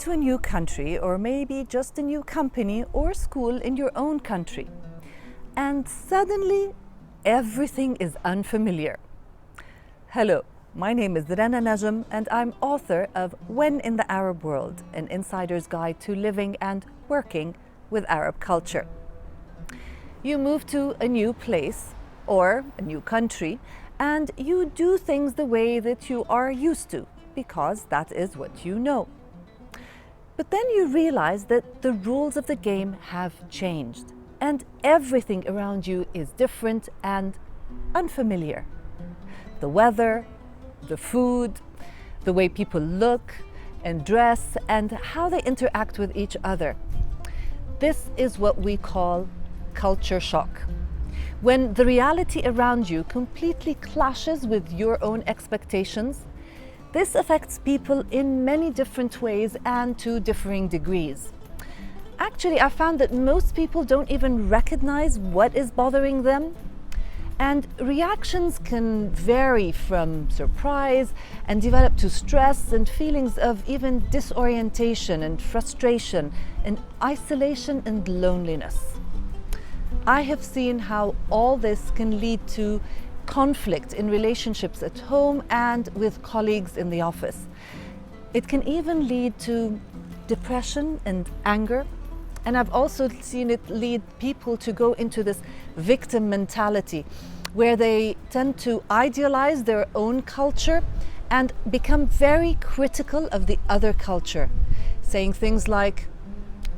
to a new country, or maybe just a new company or school in your own country, and suddenly everything is unfamiliar. Hello, my name is Rana Nejem and I'm author of When in the Arab World, an insider's guide to living and working with Arab culture. You move to a new place or a new country and you do things the way that you are used to because that is what you know. But then you realize that the rules of the game have changed and everything around you is different and unfamiliar. The weather, the food, the way people look and dress, and how they interact with each other. This is what we call culture shock. When the reality around you completely clashes with your own expectations, this affects people in many different ways and to differing degrees. Actually, I found that most people don't even recognize what is bothering them. And reactions can vary from surprise and develop to stress and feelings of even disorientation and frustration and isolation and loneliness. I have seen how all this can lead to conflict in relationships at home and with colleagues in the office. It can even lead to depression and anger. And I've also seen it lead people to go into this victim mentality where they tend to idealize their own culture and become very critical of the other culture, saying things like,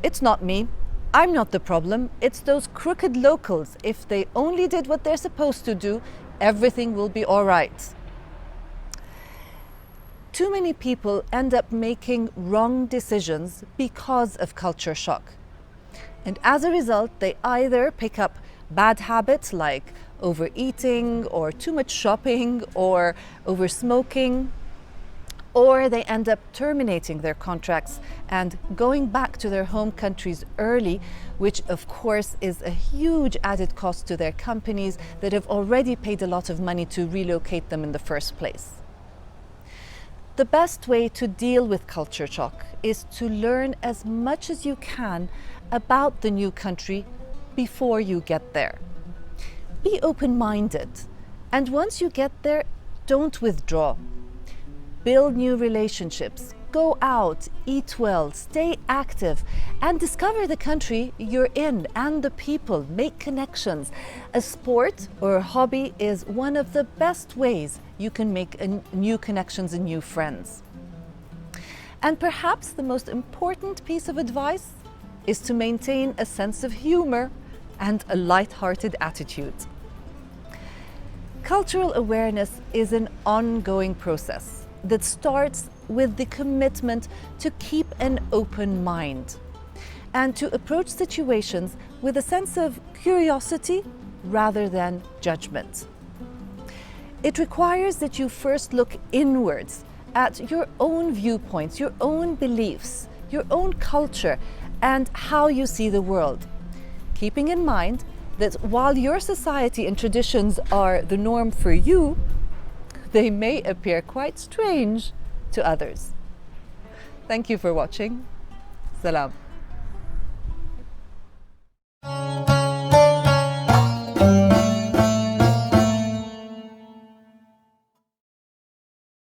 "It's not me, I'm not the problem, it's those crooked locals. If they only did what they're supposed to do, everything will be all right." Too many people end up making wrong decisions because of culture shock. And as a result, they either pick up bad habits like overeating or too much shopping or over smoking, or they end up terminating their contracts and going back to their home countries early, which of course is a huge added cost to their companies that have already paid a lot of money to relocate them in the first place. The best way to deal with culture shock is to learn as much as you can about the new country before you get there. Be open-minded, and once you get there, don't withdraw. Build new relationships, go out, eat well, stay active, and discover the country you're in and the people. Make connections. A sport or a hobby is one of the best ways you can make new connections and new friends. And perhaps the most important piece of advice is to maintain a sense of humor and a light-hearted attitude. Cultural awareness is an ongoing process that starts with the commitment to keep an open mind and to approach situations with a sense of curiosity rather than judgment. It requires that you first look inwards at your own viewpoints, your own beliefs, your own culture, and how you see the world, keeping in mind that while your society and traditions are the norm for you, they may appear quite strange to others. Thank you for watching. Salam.